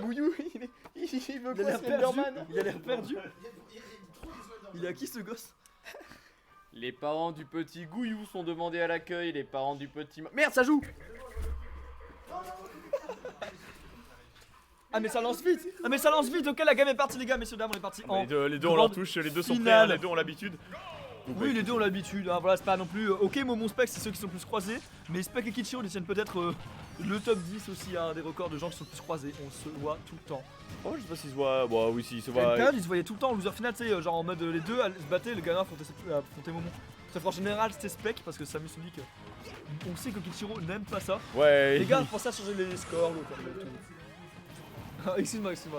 Gouillou, il veut quoi, Slenderman? Il a l'air perdu. Il est à qui ce gosse? Les parents du petit Gouillou sont demandés à l'accueil, les parents du petit... Merde, ça joue! Ah mais ça lance vite! Ah mais ça lance vite! Ok, la game est partie les gars, messieurs dames, on est parti en... Les deux on leur touche, les deux sont prêts, hein, les deux ont l'habitude. Oui, les deux ont l'habitude, hein, voilà, c'est pas non plus... ok, Momon Spec, c'est ceux qui sont le plus croisés, mais Spec et Kichiro détiennent peut-être le top 10 aussi, hein, des records de gens qui sont le plus croisés, on se voit tout le temps. Oh, je sais pas s'ils se voient, bon oui, si, ils se Il y a une voient. période, ils se voyaient tout le temps en loser final, tu sais, genre en mode les deux se battaient, le gagnant affrontait Momon. Sauf qu'en général, c'était Spec, parce que Samus Sonic, on sait que Kichiro n'aime pas ça. Ouais. Les gars, pensez à changer les scores, excuse-moi, c'est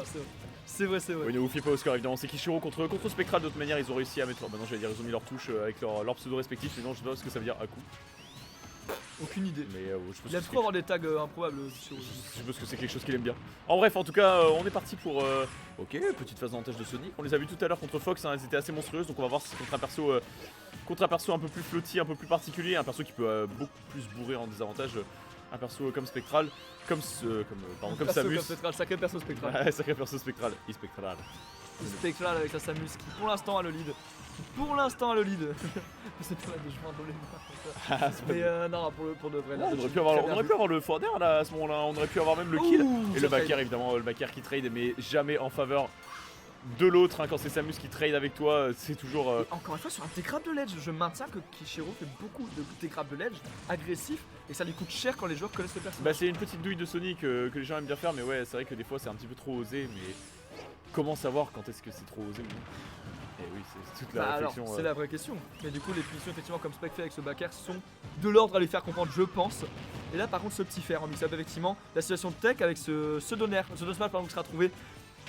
vrai. Oui, ne vous fiez pas au score évidemment, c'est Kichiro contre Spectral, de toute manière ils ont réussi à mettre, bah non j'allais dire ils ont mis leur touche avec leur pseudo respectif, sinon je sais pas ce que ça veut dire à coup. Aucune idée. Mais je pense Il aime trop avoir des tags improbables Kichiro. Je pense que c'est quelque chose qu'il aime bien. En bref, en tout cas, on est parti pour... ok, petite phase d'avantage de Sonic. On les a vus tout à l'heure contre Fox, hein, elles étaient assez monstrueuses. Donc on va voir si contre un perso un peu plus flotti, un peu plus particulier. Un perso qui peut beaucoup plus bourrer en désavantage. Un perso comme Spectral, comme Samus. Spectral, sacré perso Spectral. Ouais, sacré perso Spectral. Spectral. Spectral avec la Samus qui pour l'instant a le lead. C'est pas mal de jouer un dolé. Mais non, pour de vrai. Là, on aurait pu avoir le Forder là à ce moment-là. On aurait pu avoir même le kill. Et le backer évidemment, le backer qui trade, mais jamais en faveur de l'autre, hein, quand c'est Samus qui trade avec toi, c'est toujours... Encore une fois, sur un T-Grab de ledge, je maintiens que Kichiro fait beaucoup de T-Grab de ledge agressif et ça lui coûte cher quand les joueurs connaissent le personnage. Bah c'est une petite douille de Sonic que les gens aiment bien faire, mais ouais, c'est vrai que des fois c'est un petit peu trop osé, mais comment savoir quand est-ce que c'est trop osé? Et oui, c'est toute la réflexion. C'est la vraie question. Mais du coup, les punitions, effectivement, comme Spec fait avec ce backer, sont de l'ordre à les faire comprendre, je pense. Et là, par contre, ce petit fer en mix-up, effectivement, la situation de tech avec ce Donner, ce Dosmal, pardon, qui sera trouvé.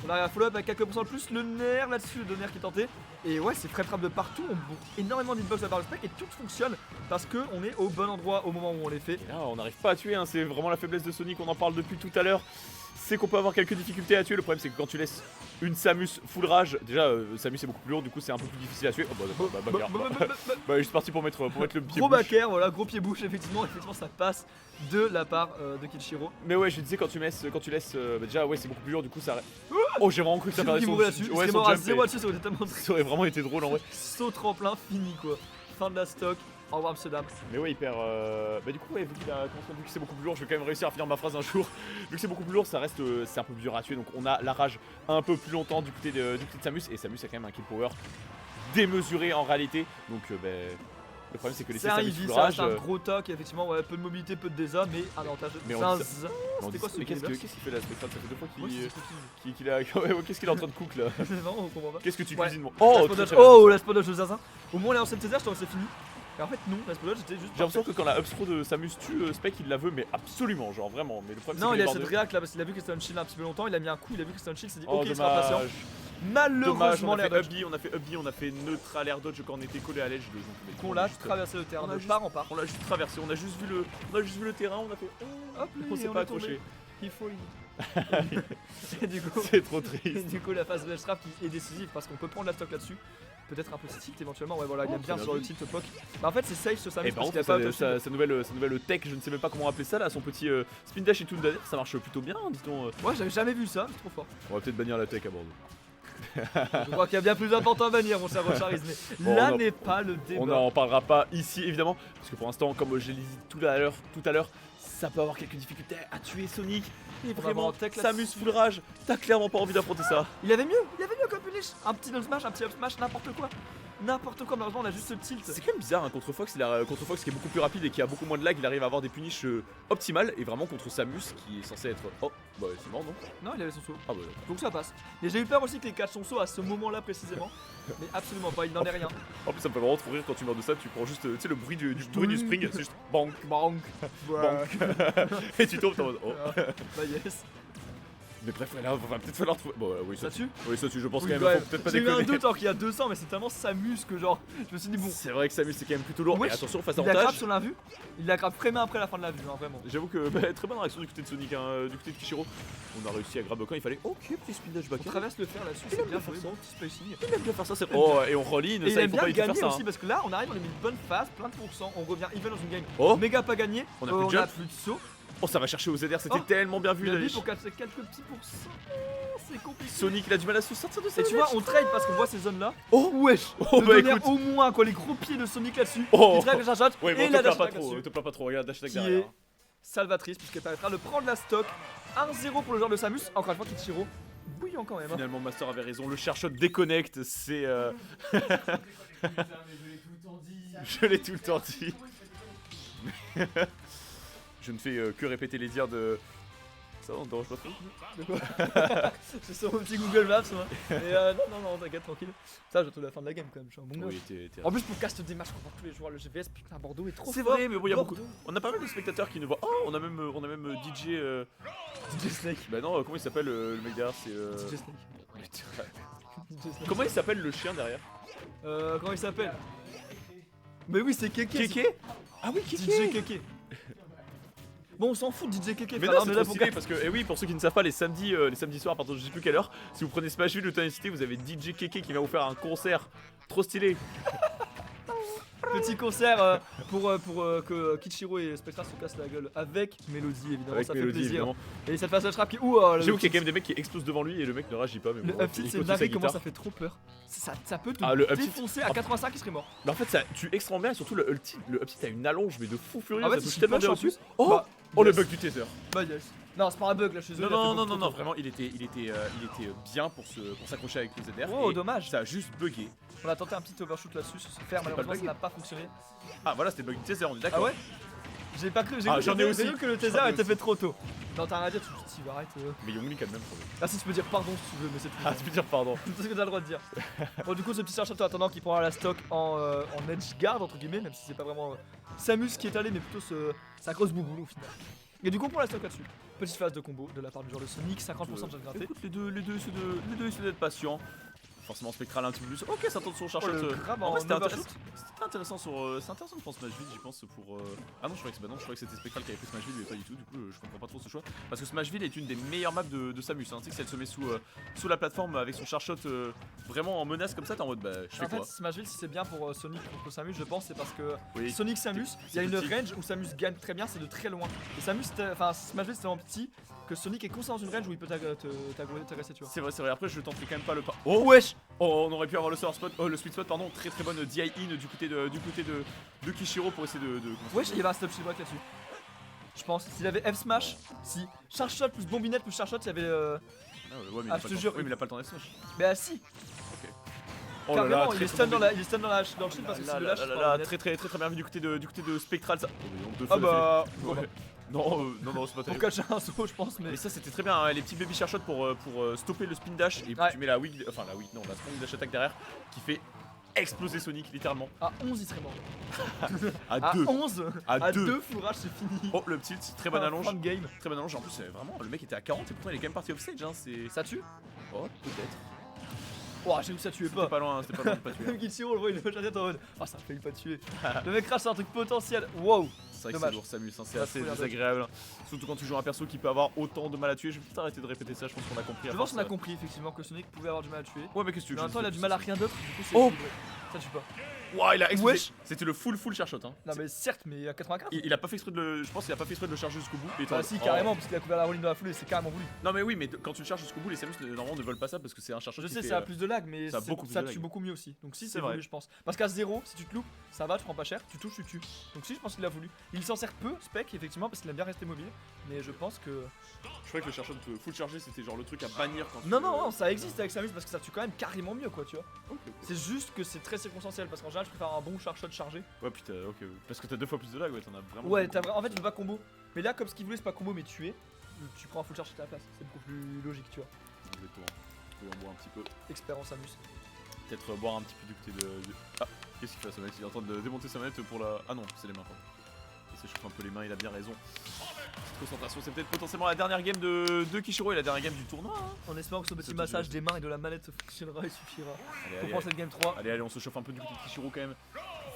On arrive à follow-up avec quelques pourcents de plus, le nerf là-dessus, le Donner qui est tenté. Et ouais, c'est très frappe de partout, on bourre énormément d'hitbox à part le Spec et tout fonctionne parce qu'on est au bon endroit au moment où on les fait. Et là, on n'arrive pas à tuer, hein, c'est vraiment la faiblesse de Sonic, on en parle depuis tout à l'heure. C'est qu'on peut avoir quelques difficultés à tuer, le problème c'est que quand tu laisses une Samus full rage, déjà Samus est beaucoup plus lourd, du coup c'est un peu plus difficile à tuer. Oh bah, je suis parti pour mettre le pied gros backer, voilà, gros pied bouche, effectivement ça passe de la part de Kichiro. Mais ouais, je disais quand tu laisses, déjà ouais c'est beaucoup plus lourd, du coup ça... Oh j'ai vraiment cru que ça perdait son jump. Ouais, son jump, ça aurait vraiment été drôle en vrai. Saut tremplin, fini quoi. Fin de la stock. Au revoir monsieur dame. Mais ouais il perd bah du coup ouais, vu que c'est beaucoup plus lourd, je vais quand même réussir à finir ma phrase un jour. Vu que c'est beaucoup plus lourd, ça reste c'est un peu plus dur à tuer, donc on a la rage un peu plus longtemps du côté de Samus, et Samus a quand même un kill power démesuré en réalité. Donc le problème c'est que les Samus full rage, c'est un gros toc, effectivement ouais, peu de mobilité, peu de désa, mais un avantage. C'était quoi ce qu'est-ce qu'il fait là Spectral? Ça fait 2 fois qu'il a... Qu'est-ce qu'il est en train de cook là? Non, on comprend pas. Qu'est-ce que tu cuisines moi? Oh la spot de Zaza. Au moins la ancienne César, je t'aurais c'est fini. Et en fait non, la spot j'étais juste... J'ai l'impression que quand la upthrow de Samus tue Spec, il la veut mais absolument, genre vraiment. Mais le problème non, c'est il a cette réac là parce qu'il a vu que c'était un shield un petit peu longtemps, il a mis un coup, il a vu que c'était un shield, il s'est dit ok, il sera patient. Malheureusement, on a fait up B, on a fait neutral air dodge quand on était collé à l'edge. On l'a traversé le terrain de part en part. On l'a juste traversé, on a juste vu le terrain, on a fait hop, on s'est pas accroché. Il faut et du coup, c'est trop triste. Et du coup, la phase de ledge trap qui est décisive parce qu'on peut prendre la stock là-dessus. Peut-être un peu tilt éventuellement, ouais voilà, il aime bien sur le tilt poke. Bah en fait c'est safe ce Samus parce qu'il a pas sa nouvelle tech, je ne sais même pas comment appeler ça là, son petit spin dash et tout, ça marche plutôt bien, dit-on. Ouais, j'avais jamais vu ça, c'est trop fort. On va peut-être bannir la tech à Bordeaux. Je crois qu'il y a bien plus important à bannir mon cher Rocharis, mais là n'est pas le débat. On n'en parlera pas ici évidemment, parce que pour l'instant, comme je l'ai dit tout à l'heure, ça peut avoir quelques difficultés à tuer Sonic. Et vraiment, Samus full rage, t'as clairement pas envie d'affronter ça. Il avait mieux comme punish. Un petit down smash, un petit up smash, n'importe quoi. Malheureusement on a juste ce tilt. C'est quand même bizarre hein, contre Fox, qui est beaucoup plus rapide et qui a beaucoup moins de lag, il arrive à avoir des punishes optimales. Et vraiment contre Samus qui est censé être... Oh bah c'est mort non? Non il avait son saut. Ah bah donc ça passe. Et j'ai eu peur aussi qu'il catch son saut à ce moment là précisément. Mais absolument pas, il n'en est rien. En plus ça me fait vraiment trop rire quand tu meurs de ça, tu prends juste le bruit du spring, c'est juste bank. Et tu tombes en mode oh. Bah yes. Mais bref, là, va peut-être falloir trouver. Bon, oui, ça tue. Oui, ça tue, je pense quand même. Faut peut-être pas déconner. J'ai eu un doute alors qu'il y a 200, mais c'est tellement Samus que genre, je me suis dit bon. C'est vrai que Samus c'est quand même plutôt lourd. Et attention, face à il la grappe sur la vue. Il la grappe vraiment après la fin de la vue, hein, vraiment. J'avoue que très bonne réaction du côté de Sonic, hein, du côté de Kichiro. On a réussi à grab quand il fallait. Ok, petit spin dash back. On traverse le fer là-dessus, c'est bien joué, bon petit spacing. Il aime bien faire ça, c'est. Oh, et on reline, ça il faut pas gagner faire ça. aussi parce que là on arrive, on a mis une bonne phase, plein de pourcents, on revient even dans une game. Oh, méga pas gagné. On a plus de plus de saut. Oh, ça va chercher au ZR, c'était Oh, tellement bien vu Il a la dit liche. pour casser quelques petits pourcents. C'est compliqué. Sonic, il a du mal à se sortir de ça. Et tu vois, on trade parce qu'on voit ces zones là. Oh, Wesh, oh, le bah tonnerre écoute. au moins quoi, les gros pieds de Sonic là-dessus. Oh. Il trade le charge Ouais, bon, et te la plains dash pas attack trop, là-dessus. te plains pas trop, regarde, dash attack Qui derrière. est salvatrice puisqu'elle permettra de prendre la stock. 1-0 pour le joueur de Samus. Encore une fois, Kichiro bouillant quand même. Hein. Finalement, Master avait raison, le Charshot déconnecte, c'est. Je l'ai tout le temps dit. Je ne fais que répéter les dires de. Ça va, on te dérange pas trop? De quoi C'est sur mon petit Google Maps moi. Et non, t'inquiète, tranquille. Ça, j'attends la fin de la game quand même, je suis un bon gosse. Oui, t'es. En plus, pour cast des matchs contre tous les joueurs, le GVS, putain, Bordeaux est trop C'est fort. vrai, mais bon, il y a beaucoup. Bordeaux. On a pas mal de spectateurs qui nous voient. Oh, on a même DJ. DJ Snake. Bah non, comment il s'appelle le mec derrière? C'est. DJ Snake. DJ Snake. Comment il s'appelle le chien derrière? Comment il s'appelle? Mais oui, c'est Keke. Keke. Ah oui, DJ Keke. Bon, on s'en fout de DJ Keke. Mais frère, non, on c'est est là trop pour stylé parce que, et oui, pour ceux qui ne savent pas, les samedis soirs, à partir de je sais plus quelle heure, si vous prenez Smashville ou Tony City, vous avez DJ Keke qui va vous faire un concert trop stylé. Petit concert pour que Kichiro et Spectra se cassent la gueule avec Mélodie évidemment, Avec ça Mélodie, fait plaisir. évidemment. Et cette passage rap qui J'avoue qu'il y a quand même des mecs qui explosent devant lui et le mec ne réagit pas. Mais le bon, up tilt il c'est continue sa dingue comment guitare. ça fait trop peur. Ça peut te Ah, le up tilt. défoncer à 85 il serait mort. Mais en fait, ça tue extrêmement bien et surtout le up tilt a une allonge mais de fou furieux. En fait, ça touche il tellement punch bien en au dessus. plus. Oh, Bah, oh le yes. bug du taser. Bah yes. Non, c'est pas un bug là, je suis désolé. il a fait beaucoup trop tôt. Vraiment, il était bien pour s'accrocher avec le ZR. Oh, et dommage. Ça a juste bugué. On a tenté un petit overshoot là-dessus sur ce fer, C'était pas malheureusement le ça bug n'a pas fonctionné. Ah voilà, c'était le bug du taser, on est d'accord. Ah ouais J'ai pas cru, j'ai Ah, cru, j'en ai j'ai aussi. cru que le taser J'en ai était aussi. fait trop tôt. Non, t'as rien à dire, tu vas arrête. Mais Younglink a le même problème. Ah si tu peux dire pardon si tu veux, mais c'est tout. Ah, tu peux dire pardon. C'est ce que t'as le droit de dire. Bon, du coup, ce petit château attendant qui prendra la stock en edge guard, entre guillemets, même si c'est pas vraiment Samus qui est allé, mais plutôt sa grosse bouboule au final. Et du coup, on prend la stock là-dessus. Petite phase de combo de la part du joueur de Sonic, 50% de chance gratté. Écoute, les deux essaient d'être patients. Forcément spectral un petit peu plus. Ok, ça tente son charshot. le grab En vrai, en c'était overshoot. intéressant c'est intéressant de prendre Smashville, j'y pense pour. Ah non, je croyais que c'était Spectral qui avait pris Smashville, mais pas du tout. Du coup, je comprends pas trop ce choix. Parce que Smashville est une des meilleures maps de Samus. Hein. Tu sais que si elle se met sous la plateforme avec son charshot vraiment en menace comme ça, t'es en mode bah je fais En fait, quoi? Smashville, si c'est bien pour Sonic contre Samus, je pense, c'est parce que Oui. Sonic Samus, il y a c'est une petit. range où Samus gagne très bien, c'est de très loin. Et Smashville, c'est tellement petit que Sonic est constant dans une range où il peut t'agresser, tu vois. C'est vrai. Après, je tenterai quand même pas le pas. Oh wesh. Oh, on aurait pu avoir le sweet spot, pardon. Très bonne DI in du côté de Kichiro pour essayer de. Wesh, il y avait un stop shield break là-dessus. Je pense, s'il avait F smash, si charge shot plus bombinette plus charge shot, il y avait Ah, ouais, mais il Ah, a je pas te le jure, temps. Oui, mais il a pas le temps d'être smash. Mais ah si, Oh là carrément, là, il est stun dans le shield parce que c'est le lâche. par la manette. très bien vu du côté de Spectral ça. Oh, mais donc, deux Ah fois bah, d'affilée. Ouais. Non, c'est pas pour terrible. catcher un saut, je pense, mais. Mais ça c'était très bien, hein, les petits baby charge shots pour stopper le spin dash et puis Ouais. tu mets la strong dash attack derrière qui fait exploser Sonic littéralement. À 11, il serait mort. À À 2. 11, À à deux. 2 fourrages, c'est fini. Oh le tilt, très bonne allonge. Fin de game. Très bonne allonge en plus vraiment le mec était à 40 et pourtant il est quand même parti offstage hein, c'est. Ça tue. Oh peut-être. Oh, j'ai vu que ça tuait C'était pas. pas loin de pas tuer. Même Kichiro, le voit, il est déjà en mode. Ah, ça a failli pas tuer. Le mec crache sur un truc potentiel. Wow. C'est vrai que Dommage. c'est lourd Samus, hein, c'est Ça, assez faut dire désagréable. Hein. Surtout quand tu joues un perso qui peut avoir autant de mal à tuer. Je vais peut-être arrêter de répéter ça, je pense qu'on a compris. à Je pense force, qu'on a compris effectivement que Sonic pouvait avoir du mal à tuer. Ouais mais qu'est-ce que tu veux Mais en même temps, il a du mal à rien d'autre. Du coup, c'est Oh. équilibré. Ça tue pas. Ouah, il a explosé. Wesh. C'était le full charshot hein. Non, mais certes, mais à 95. Il a pas fait exprès de le. Je pense qu'il a pas fait exprès de le charger jusqu'au bout. Et Bah, attends, si, oh. carrément, parce qu'il a couvert la rolling dans la foulée, c'est carrément voulu. Non mais oui, mais quand tu le charges jusqu'au bout, les Samus normalement ne veulent pas ça parce que c'est un chargeur Je qui sais, fait, ça a plus de lag, mais ça a beaucoup plus ça de tue lag. beaucoup mieux aussi. Donc, si, C'est c'est vrai. voulu, je pense. Parce qu'à 0, si tu te loupes, ça va, tu prends pas cher, tu touches, tu tues. Donc, si, je pense qu'il a voulu. Il s'en sert peu, Spec, effectivement, parce qu'il aime bien rester mobile. Mais je pense que. Je croyais que le chargeur de full chargé c'était genre le truc à bannir quand tu Non, non, non, ça existe avec Samus parce que ça tue quand même carrément mieux, quoi, tu vois. Ok. C'est juste que c'est très circonstanciel parce qu'en général, je préfère un bon charge shot chargé. Ouais putain, ok. Parce que t'as 2 fois plus de lag, ouais, t'en as vraiment. Ouais, beaucoup. en fait, tu peux pas combo. Mais là, comme ce qu'il voulait, c'est pas combo, mais tuer. Tu prends un full charge à la place. C'est beaucoup plus logique, tu vois. Exactement. Oui, on boit un petit peu. Expérience Samus. Peut-être boire un petit peu du côté de. Ah, qu'est-ce qu'il fait ce mec? Il est en train de démonter sa manette pour la. Ah non, c'est les mains, pardon. Il s'échauffe un peu les mains, il a bien raison. Petite concentration, c'est peut-être potentiellement la dernière game de Kichiro et la dernière game du tournoi. Hein. En espérant que ce petit C'est massage tout. des mains et de la manette fonctionnera et suffira. Allez, Pour allez, prendre cette game 3. allez, on se chauffe un peu du côté de Kichiro quand même.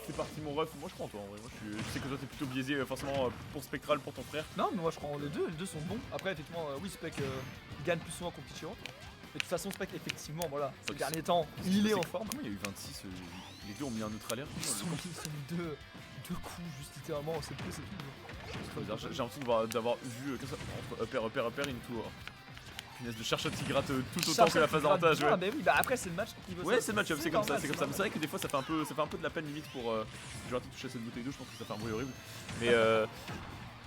C'est parti mon ref, moi je crois en toi en vrai. Moi, je sais que toi t'es plutôt biaisé forcément pour Spectral pour ton frère. Non, mais moi je crois en les deux sont bons. Après, effectivement, oui, Spec gagne plus souvent contre Kichiro. Mais de toute façon, Spec, effectivement, voilà, ces Ok. derniers temps, il est en forme. Comment il y a eu 26 Les deux ont mis un neutre alerte. Ils sont 2 coups, juste littéralement, c'est plus, c'est tout. C'est trop bizarre. J'ai l'impression d'avoir vu comme ça, entre upper into. Punaise de Charshot qui gratte tout autant que la phase d'avantage. Ah, bah oui, bah après, c'est le match qui veut ça. Ouais, c'est le match-up, c'est comme ça, normal, c'est comme ça. Mais c'est vrai que des fois ça fait un peu de la peine limite pour. J'ai raté de toucher cette bouteille d'eau, je pense que ça fait un bruit horrible.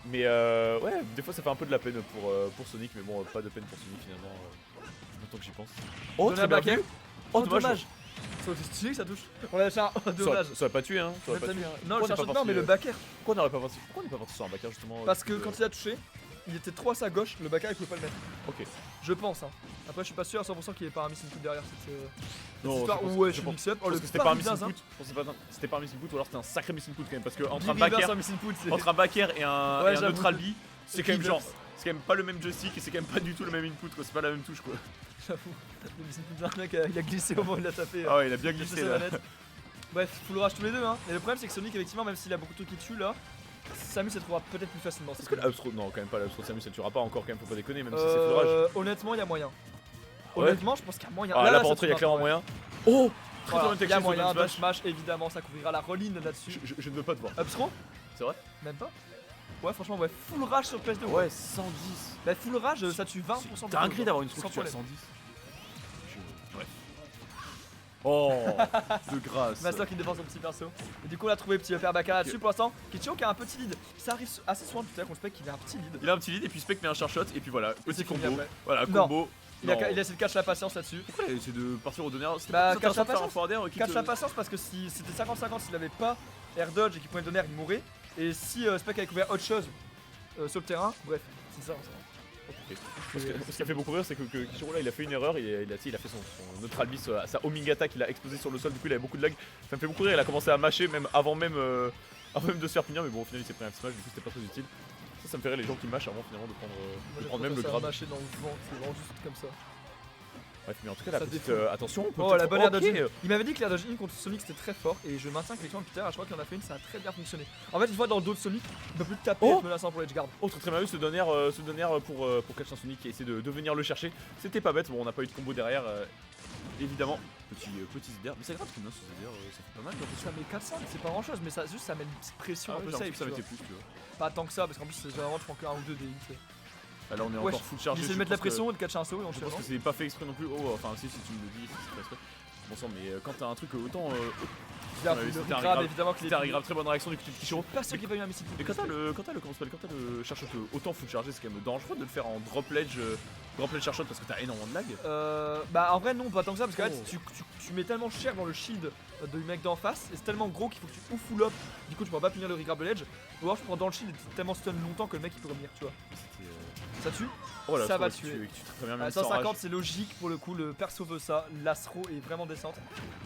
Mais ouais, des fois ça fait un peu de la peine pour Sonic, mais bon, pas de peine pour Sonic finalement. Maintenant que j'y pense. Oh, Donner très un bien back vu. Oh, dommage. Ça aurait été stylé que ça touche. On a lâché un. Oh, dommage. Ça aurait pas tué, hein. Ça aurait pas tué, hein. Non, le Pourquoi on Charshot, n'est pas non, mais parti, le backer. Pourquoi on n'aurait pas parti Pourquoi on n'est pas parti sur un backer justement Parce que quand il a touché, il était trop à sa gauche, le backer il pouvait pas le mettre. Ok. Je pense, hein. Après, je suis pas sûr à 100% qu'il y ait pas un missing put derrière cette Non, histoire. je pense- Ouais, je je suis pense- mix-up. Oh, Je pense le que c'était pas un missing Parisien, put. Je pense que c'était pas un missing put ou alors c'était un sacré missing put quand même. Parce que entre un Reverse, backer, un missing put, c'est. entre un backer et un Ouais, j'avoue. neutral B, c'est quand même Reverse. genre. C'est quand même pas le même joystick et c'est quand même pas du tout le même input quoi. C'est pas la même touche quoi. J'avoue. Le missing put d'un mec, il a glissé au moment où il l'a tapé. Ah ouais, il a bien il a glissé touché là. sa manette. Bref, full rage tous les deux, hein. Et le problème, c'est que Sonic, effectivement, même s'il a beaucoup de trucs qui tuent là, Samus elle trouvera peut-être plus facilement. Est-ce que l'Upstro. Non, quand même pas l'Upstro Samus, elle tuera pas encore quand même, faut pas déconner, même si c'est full rage. Honnêtement, il y a moyen. Ouais. Honnêtement, je pense qu'il y a moyen. Ah là ça pour rentrer, il y a tourne clairement un peu, moyen. Oh très Voilà, très il y a bien moyen, Smash. dash smash, évidemment, ça couvrira la reline là-dessus. Je ne veux pas te voir. Upstro C'est vrai? Même pas. Ouais, franchement, ouais, full rage sur PS2. Ouais, 110. Bah, full rage, ça tue 20% de T'as un gris d'avoir une sans structure à problème. 110. Bref. Oh de grâce. Master qui défend son petit perso. Et du coup, on a trouvé petit upper backer là-dessus pour l'instant. Kichio qui a un petit lead. Ça arrive assez souvent tout à l'heure qu'on spec qu'il a un petit lead. Il a un petit lead et puis Spec met un Charshot et puis voilà, petit c'est fini combo. après. Voilà, Non. combo. Il a essayé de catch la patience là-dessus. Pourquoi il a essayé de partir au donner? C'était Bah, pas plus cache la intéressant de faire un patience. forward air, quitte, Catch la patience parce que si c'était 50-50, s'il avait pas air dodge et qu'il pouvait le donner, il mourrait. Et si Spec avait couvert autre chose sur le terrain, bref, c'est ça. Ok. Ce qui a fait beaucoup rire, c'est que Kichiro là il a fait une erreur, il a fait son neutral beast, sa homing attack, il a explosé sur le sol, du coup il avait beaucoup de lag. Ça me fait beaucoup rire, il a commencé à mâcher même avant même de se faire punir, mais bon au final il s'est pris un smash, du coup c'était pas très utile. Ça me fait rire les gens qui mâchent avant finalement de prendre même le grab. Mâcher dans le vent, c'est vraiment juste comme ça. Bref, mais en tout cas la Ça petite défoule. attention, on peut Oh, peut-être- la bonne air ok. dodge in. Il m'avait dit que l'air dodge in contre Sonic c'était très fort et je maintiens qu'effectivement Peter à chaque fois qu'il en a fait une ça a très bien fonctionné. En fait une fois dans le dos de Sonic, il peut plus te taper Oh, et te menacer pour l'edge guard. Oh très bien vu ce donner pour catch un Sonic qui essaie de venir le chercher. C'était pas bête, bon on n'a pas eu de combo derrière évidemment. Petit Zder, mais c'est grave parce que non ce Zder ça fait pas mal j'ai Ça l'impression. met 4-5, c'est pas grand chose mais ça juste ça met une petite pression Ah un ouais, peu j'ai safe. l'impression que ça tu mettait vois. plus tu vois. Pas tant que ça parce qu'en plus c'est vraiment tu prends que 1 ou 2 des hits. Ah, là on est Wesh, encore full Il chargé. essaie de je mettre la pense que- pression et de catcher un saut et Je pense enchaînement. que c'est pas fait exprès non plus. Oh, enfin, si tu me le dis, c'est pas exprès. Bon sang, mais quand t'as un truc autant. Bien, ouais, le c'était un grab grave- évidemment qu'il C'était un grave, très bonne réaction du petit Kichiro. Pas sûr qu'il va y avoir un missile. Mais quand t'as le Charshot autant full chargé, c'est quand même dangereux de le faire en drop ledge Charshot parce que t'as énormément de lag. Bah en vrai non pas tant que ça parce que Oh. tu mets tellement cher dans le shield du mec d'en face et c'est tellement gros qu'il faut que tu ou full up, du coup tu pourras pas punir le regrab de l'edge ou alors tu prends dans le shield et tu tellement stun longtemps que le mec il peut revenir tu vois. Ça tue. Oh là, Ça je va crois que tuer. tu tues très bien À même sans 150 rage. c'est logique pour le coup, le perso veut ça, l'astro est vraiment décente.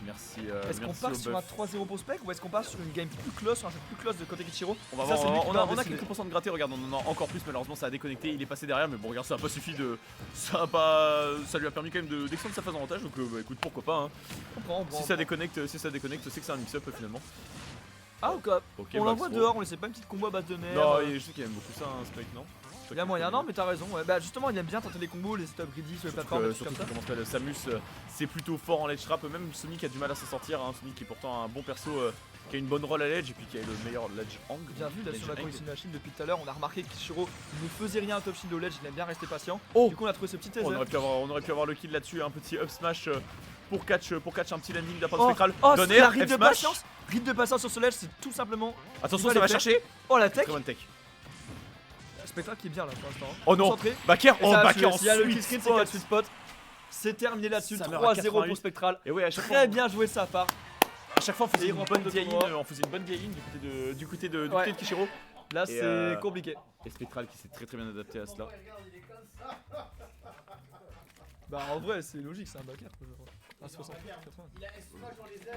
Merci. Est-ce qu'on merci part au sur un buff. 3-0 pour Spec ou est-ce qu'on part sur une game plus close, un jeu plus close de côté Kichiro? On va Ça, voir, c'est lui qui va on a décider. quelques pourcents de gratté, regarde, on en a encore plus, malheureusement ça a déconnecté, il est passé derrière, mais bon, regarde, ça a pas suffi de. Ça lui a permis quand même d'extendre sa phase d'avantage, donc bah écoute, pourquoi pas, hein. On prend. Si ça déconnecte, c'est que c'est un mix-up finalement. Ah ok, Ok, on l'envoie Baxro. dehors, on laissait pas une petite combo à base de nerfs. Non, je sais qu'il aime beaucoup ça, hein, Spike, non? Il y a moyen, non mais t'as raison, ouais. Bah justement il aime bien tenter les combos, les setups greedy sur les plateformes et tout Surtout comme ça. que comment s'appelle, Samus, c'est plutôt fort en ledge trap, même Sonic a du mal à s'en sortir, hein. Sonic qui est pourtant un bon perso, qui a une bonne roll à ledge et puis qui a le meilleur ledge angle. Bien vu là ledge sur la angle. condition de la shield depuis tout à l'heure, on a remarqué que Kichiro ne faisait rien à top shield au ledge, il aime bien rester patient. Oh, Du coup on a trouvé ce petit on taser. aurait pu avoir le kill là-dessus, un petit up smash pour catch un petit landing de la part de Oh, Spectral. oh Donner, c'est la F ride de smash. patience. Ride de patience sur ce ledge, c'est tout simplement. Attention, Il ça va va les faire. chercher. Oh la tech. Très bonne tech. Spectral qui est bien là pour l'instant. Oh non, Concentré. backer, Et oh ça va backer tuer. en S'il y a le kill sweet screen, c'est qu'il y a le spot. sweet spot. C'est terminé là-dessus, Ça meurt à 3-0 88. pour Spectral. Et ouais, à chaque fois, Très bien joué de sa part. à chaque fois on faisait Et une il bonne remporte le vieille tournoi. ligne, on faisait une bonne vieille ligne du côté de Ouais. Kichiro. Là Et, c'est compliqué. Et Spectral qui s'est très bien adapté à cela. Bah en vrai c'est logique, c'est un backer. À 60, 80.